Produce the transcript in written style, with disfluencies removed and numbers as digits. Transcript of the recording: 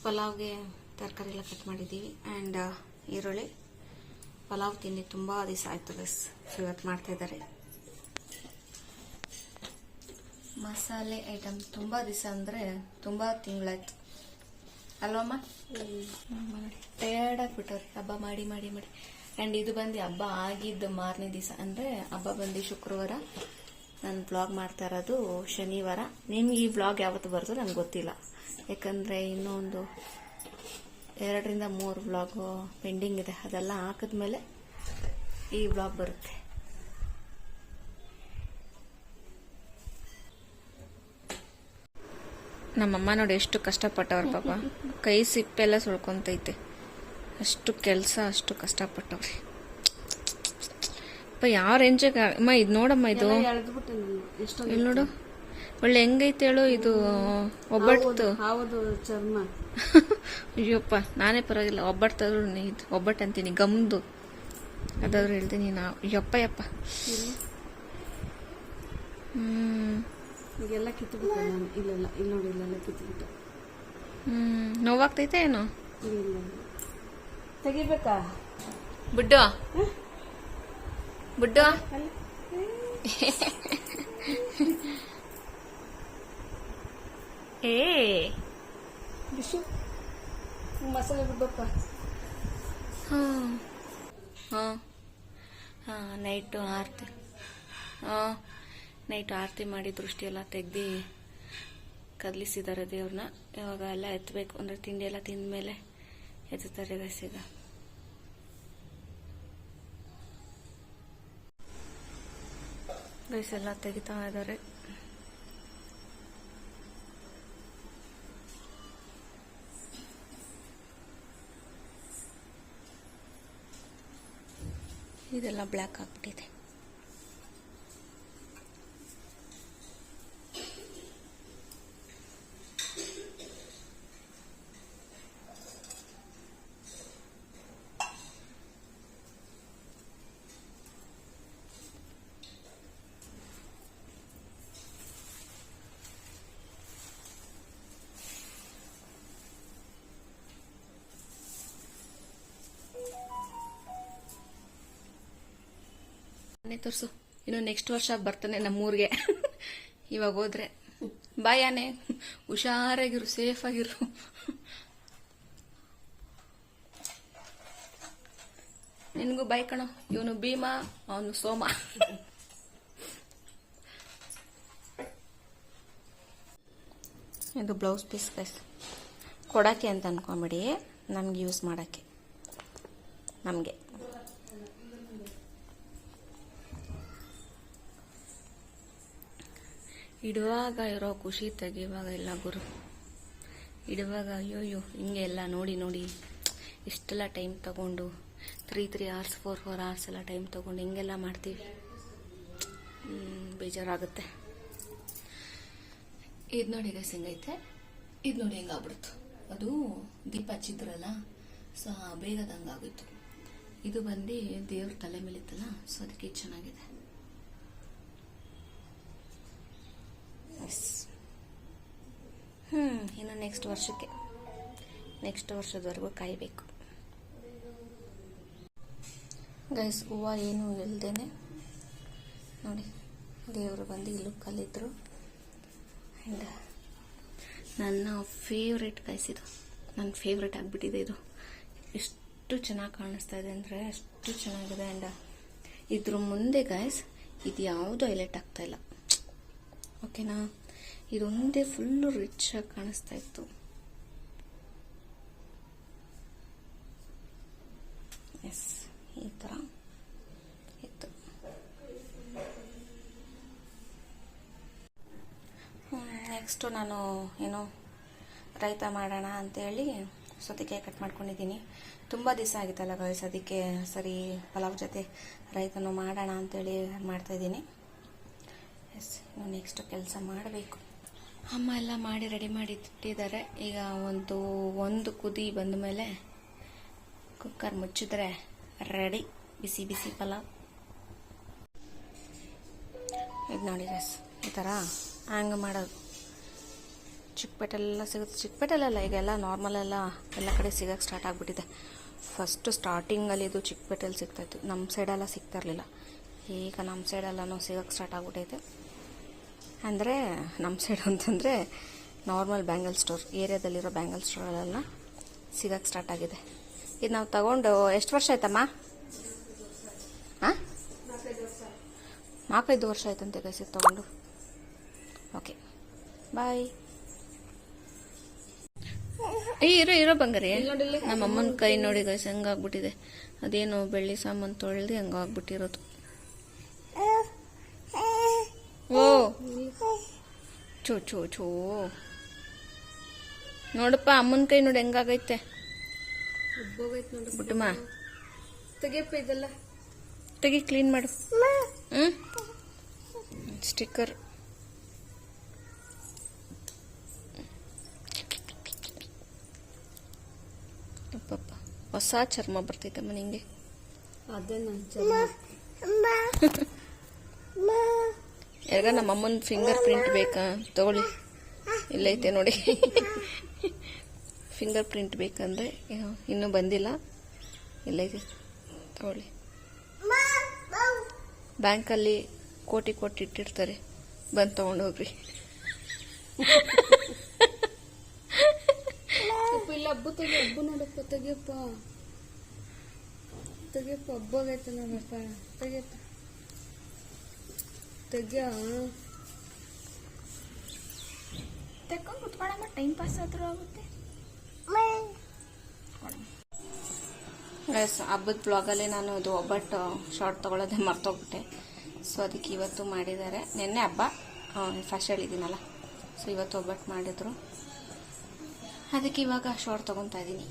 ಪಲಾವ್ಗೆ ತರಕಾರಿ ಎಲ್ಲ ಕಟ್ ಮಾಡಿದ್ದೀವಿ ಆ್ಯಂಡ್ ಈರುಳ್ಳಿ. ಪಲಾವ್ ತಿಂದು ತುಂಬ ದಿವಸ ಆಯಿತು ಗೈಸ್. ಸೊ ಇವತ್ತು ಮಾಡ್ತಾಯಿದ್ದಾರೆ. ಮಸಾಲೆ ಐಟಮ್ ತುಂಬ ದಿವಸ ಅಂದರೆ ತುಂಬ ತಿಂಗಳಾಯ್ತು ಅಲ್ವಮ್ಮ? ಟಯರ್ಡ್ ಆಗಿಬಿಟ್ಟವ್ರಿ ಹಬ್ಬ ಮಾಡಿ ಮಾಡಿ ಮಾಡಿ. ಆ್ಯಂಡ್ ಇದು ಬಂದು ಹಬ್ಬ ಆಗಿದ್ದು ಮಾರನೇ ದಿವಸ, ಅಂದರೆ ಹಬ್ಬ ಬಂದು ಶುಕ್ರವಾರ. ನಾನು ವ್ಲಾಗ್ ಮಾಡ್ತಾ ಇರೋದು ಶನಿವಾರ. ನಿಮ್ಗೆ ಈ ವ್ಲಾಗ್ ಯಾವತ್ತು ಬರ್ತೋ ನನಗೆ ಗೊತ್ತಿಲ್ಲ, ಯಾಕಂದರೆ ಇನ್ನೊಂದು 2 ರಿಂದ 3 ವ್ಲಾಗು ಪೆಂಡಿಂಗ್ ಇದೆ. ಅದೆಲ್ಲ ಹಾಕಿದ್ಮೇಲೆ ಈ ವ್ಲಾಗ್ ಬರುತ್ತೆ. ನಮ್ಮಮ್ಮ ನೋಡಿ ಎಷ್ಟು ಕಷ್ಟಪಟ್ಟವ್ರ ಪಾಪ. ಕೈ ಸಿಪ್ಪೆಲ್ಲ ಸುಳ್ಕೊಂತೈತೆ, ಅಷ್ಟು ಕೆಲಸ, ಅಷ್ಟು ಕಷ್ಟಪಟ್ಟವ್ರಿ. ಯಾವ ರೇಂಜಿಗೆ ಅಮ್ಮ ಇದು ನೋಡಮ್ಮ, ಇದು ಇಲ್ಲಿ ನೋಡು ಒಳ್ಳೆ ಹೆಂಗೈತೆ ಹೇಳು. ಇದು ಒಬ್ಬಟ್ಟು ಚರ್ಮ. ಅಯ್ಯಪ್ಪ ನಾನೇ ಪರವಾಗಿಲ್ಲ, ಒಬ್ಬಟ್ಟು ಇದು ಒಬ್ಬಟ್ಟು ಅಂತೀನಿ, ಗಮ್ದು ಅದಾದ್ರು ಹೇಳ್ತೀನಿ ನಾವು. ಯಪ್ಪ ಯಪ್ಪ ಈಗೆಲ್ಲ ಕಿತ್ಬಿಟ್ಟೆ ನಾನು. ಇಲ್ಲೆಲ್ಲ ಇಲ್ಲಿ ನೋಡಿ, ಇಲ್ಲೆಲ್ಲ ಕಿತ್ಬಿಟ್ಟೆ. ನೋವಾಗ್ತೈತೆ ಏನೋ? ತೆಗಿಬೇಕಾ ಬುಡ್ಡು? ಬುಡ್ಡು ಏ ಬಿಸಿ ಮಸಾಲೆ ಬಿಡ್ಬೇಕ. ನೈಟು ಆರತಿ ಮಾಡಿ ದೃಷ್ಟಿ ಎಲ್ಲ ತೆಗ್ದು ಕದಲಿಸಿದ್ದಾರೆ ದೇವ್ರನ್ನ. ಇವಾಗ ಎಲ್ಲ ಎತ್ತಬೇಕು, ಅಂದರೆ ತಿಂಡಿ ಎಲ್ಲ ತಿಂದ ಮೇಲೆ ಎತ್ತುತ್ತಾರೆ ಗೈಸ್. ಗೈಸ್ ಎಲ್ಲ ತೆಗಿತಾ ಇದ್ದಾರೆ. ಇದೆಲ್ಲ ಬ್ಲ್ಯಾಕ್ ಆಗ್ಬಿಟ್ಟಿದೆ. ತೋರ್ಸು, ಇನ್ನು ನೆಕ್ಸ್ಟ್ ವರ್ಷ ಬರ್ತಾನೆ ನಮ್ಮೂರಿಗೆ. ಇವಾಗ ಹೋದ್ರೆ ಬಾಯ್ ಆನೆ, ಹುಷಾರಾಗಿರು, ಸೇಫ್ ಆಗಿರು. ನಿನ್ಗೂ ಬಾಯ್ ಕಣೋ. ಇವನು ಭೀಮಾ, ಅವನು ಸೋಮ. ಇದು ಬ್ಲೌಸ್ ಪೀಸ್ ಗೈಸ್, ಕೊಡಕ್ಕೆ ಅಂತ ಅನ್ಕೊಂಬಿಡಿ, ನಮ್ಗೆ ಯೂಸ್ ಮಾಡಕ್ಕೆ. ನಮಗೆ ಇಡುವಾಗ ಇರೋ ಖುಷಿ ತೆಗಿವಾಗ ಇಲ್ಲ ಗುರು. ಇಡುವಾಗ ಅಯ್ಯೋಯ್ಯೋ ಹಿಂಗೆ ಎಲ್ಲ ನೋಡಿ ನೋಡಿ ಇಷ್ಟೆಲ್ಲ ಟೈಮ್ ತಗೊಂಡು 3 hours 4 hours ಎಲ್ಲ ಟೈಮ್ ತಗೊಂಡು ಹಿಂಗೆಲ್ಲ ಮಾಡ್ತೀವಿ, ಬೇಜಾರಾಗುತ್ತೆ. ಇದು ನೋಡಿ ಗೈಸ್ ಹೆಂಗೈತೆ, ಇದು ನೋಡಿ ಹೆಂಗಾಗ್ಬಿಡ್ತು. ಅದು ದೀಪ ಹಚ್ಚಿದ್ರಲ್ಲ, ಸೊ ಬೇಗದಂಗಾಗೋಯ್ತು. ಇದು ಬಂದು ದೇವ್ರ ತಲೆ ಮೇಲಿತ್ತಲ್ಲ, ಸೊ ಅದಕ್ಕೆ ಚೆನ್ನಾಗಿದೆ. ಇನ್ನು ನೆಕ್ಸ್ಟ್ ವರ್ಷದವರೆಗೂ ಕಾಯಬೇಕು ಗೈಸ್. ಹೂವು ಏನು ಇಲ್ದೇನೆ ನೋಡಿ ದೇವರು ಬಂದು ಇಲ್ಲೂ ಕಲಿದ್ರು. ಆ್ಯಂಡ್ ನನ್ನ ಫೇವ್ರೇಟ್ ಗೈಸ್, ಇದು ನನ್ನ ಫೇವ್ರೇಟ್ ಆಗಿಬಿಟ್ಟಿದೆ. ಇದು ಎಷ್ಟು ಚೆನ್ನಾಗಿ ಕಾಣಿಸ್ತಾ ಇದೆ ಅಂದರೆ ಅಷ್ಟು ಚೆನ್ನಾಗಿದೆ. ಆ್ಯಂಡ್ ಇದ್ರ ಮುಂದೆ ಗೈಸ್ ಇದು ಯಾವುದೂ ಹೈಲೈಟ್ ಆಗ್ತಾ ಇಲ್ಲ, ಓಕೆನಾ? ಇದೊಂದೇ ಫುಲ್ಲು ರಿಚ್ ಆಗಿ ಕಾಣಿಸ್ತಾ ಇತ್ತು. ಎಸ್, ಈ ಥರ ಇತ್ತು. ನೆಕ್ಸ್ಟು ನಾನು ಏನು ರೈತ ಮಾಡೋಣ ಅಂತೇಳಿ ಸೌತೆಕಾಯಿ ಕಟ್ ಮಾಡ್ಕೊಂಡಿದ್ದೀನಿ. ತುಂಬ ದಿವಸ ಆಗಿತ್ತಲ್ಲ ಗೈಸ್, ಅದಕ್ಕೆ ಸರಿ ಪಲಾವ್ ಜೊತೆ ರೈತನೂ ಮಾಡೋಣ ಅಂತೇಳಿ ಮಾಡ್ತಾಯಿದ್ದೀನಿ. ಎಸ್, ಇನ್ನು ನೆಕ್ಸ್ಟ್ ಕೆಲಸ ಮಾಡಬೇಕು. ಅಮ್ಮ ಎಲ್ಲ ಮಾಡಿ ರೆಡಿ ಮಾಡಿ ಇಟ್ಟಿದ್ದಾರೆ. ಈಗ ಒಂದು ಕುದಿ ಬಂದ ಮೇಲೆ ಕುಕ್ಕರ್ ಮುಚ್ಚಿದ್ರೆ ರೆಡಿ ಬಿಸಿ ಬಿಸಿ ಪಲಾವ್. ಇದು ನೋಡಿ ಗೈಸ್, ಈ ಥರ ಹ್ಯಾಂಗ್ ಮಾಡೋದು. ಚಿಕ್ಕಪೇಟೆಲ್ಲ ಸಿಗುತ್ತೆ. ಚಿಕ್ಕಪೇಟೆಲೆಲ್ಲ ಈಗೆಲ್ಲ ನಾರ್ಮಲ್ ಎಲ್ಲ ಕಡೆ ಸಿಗೋಕ್ಕೆ ಸ್ಟಾರ್ಟ್ ಆಗಿಬಿಟ್ಟಿದೆ. ಫಸ್ಟು ಸ್ಟಾರ್ಟಿಂಗಲ್ಲಿ ಇದು ಚಿಕ್ಕಪೇಟೆಲ್ಲಿ ಸಿಗ್ತಾಯಿತ್ತು, ನಮ್ಮ ಸೈಡೆಲ್ಲ ಸಿಗ್ತಾ ಇರಲಿಲ್ಲ. ಈಗ ನಮ್ಮ ಸೈಡೆಲ್ಲನೂ ಸಿಗೋಕ್ಕೆ ಸ್ಟಾರ್ಟ್ ಆಗಿಬಿಟ್ಟೈತೆ. ಅಂದರೆ ನಮ್ಮ ಸೈಡ್ ಅಂತಂದರೆ ನಾರ್ಮಲ್ ಬ್ಯಾಂಗಲ್ ಸ್ಟೋರ್, ಏರಿಯಾದಲ್ಲಿರೋ ಬ್ಯಾಂಗಲ್ ಸ್ಟೋರಲ್ಲೆಲ್ಲ ಸಿಗೋಕ್ಕೆ ಸ್ಟಾರ್ಟ್ ಆಗಿದೆ. ಇದು ನಾವು ತಗೊಂಡು ಎಷ್ಟು ವರ್ಷ ಆಯ್ತಮ್ಮ? ಹಾಂ, 4-5 ವರ್ಷ ಆಯ್ತಂತೆ ಗೈಸ್ ಇದು ತಗೊಂಡು. Okay bye. ಇರೋ ಬಂಗಾರಿ, ನಮ್ಮ ಅಮ್ಮನ ಕೈ ನೋಡಿ ಗೈಸ್ ಹೆಂಗಾಗ್ಬಿಟ್ಟಿದೆ. ಅದೇನು ಬೆಳ್ಳಿ ಸಾಮಾನು ತೊಳೆದು ಹಂಗಾಗ್ಬಿಟ್ಟಿರೋದು. ಓ ಚೋ ಚೋ ಚೋ ನೋಡಪ್ಪ, ಅಮ್ಮನ ಕೈ ನೋಡಿ ಹೆಂಗಾಗೈತೆ. ಬಿಟ್ಟಮ್ಮ, ತೆಗಿಯಪ್ಪ ಇದೆಲ್ಲ, ತೆಗಿ, ಕ್ಲೀನ್ ಮಾಡು. ಸ್ಟಿಕ್ಕರ್ ಅಪ್ಪಪ್ಪ, ಹೊಸ ಚರ್ಮ ಬರ್ತೈತಮ್ಮ ನಿಂಗೆ. ಅದೇ ನನ್ನ ಯಾವಾಗ ನಮ್ಮ ಅಮ್ಮನ ಫಿಂಗರ್ ಪ್ರಿಂಟ್ ಬೇಕಾ? ತಗೊಳ್ಳಿ, ಇಲ್ಲೈತೆ ನೋಡಿ. ಫಿಂಗರ್ ಪ್ರಿಂಟ್ ಬೇಕಂದ್ರೆ ಇನ್ನೂ ಬಂದಿಲ್ಲ, ಇಲ್ಲೈತೆ ತಗೊಳ್ಳಿ. ಬ್ಯಾಂಕಲ್ಲಿ ಕೋಟಿ ಇಟ್ಟಿರ್ತಾರೆ, ಬಂದು ತಗೊಂಡು ಹೋಗ್ರಿ. ಇಲ್ಲ, ಹಬ್ಬ ತೆಗಿ, ಹಬ್ಬ ನೋಡಪ್ಪ, ತೆಗಿಯಪ್ಪ ತೆಗಿಯಪ್ಪ, ಹಬ್ಬ ಆಗೈತೆ ನೋಡಪ್ಪ, ತೆಗಿಯಪ್ಪ ತೆಗಿಯ. ತೆಕ್ಕೊಂಡು ಕುತ್ಕೊಳ್ಳಮ್ಮ, ಟೈಮ್ ಪಾಸ್ ಆದರೂ ಆಗುತ್ತೆ. ಹಬ್ಬದ ಬ್ಲಾಗಲ್ಲಿ ನಾನು ಇದು ಒಬ್ಬಟ್ಟು ಶಾರ್ಟ್ ತೊಗೊಳೋದೇ ಮರ್ತೋಗ್ಬಿಟ್ಟೆ. ಸೊ ಅದಕ್ಕೆ ಇವತ್ತು ಮಾಡಿದ್ದಾರೆ. ನಿನ್ನೆ ಹಬ್ಬ ಫಸ್ಟ್ ಹೇಳಿದ್ದೀನಲ್ಲ, ಸೊ ಇವತ್ತು ಒಬ್ಬಟ್ಟು ಮಾಡಿದ್ರು, ಅದಕ್ಕೆ ಇವಾಗ ಶಾರ್ಟ್ ತೊಗೊತಾ ಇದ್ದೀನಿ.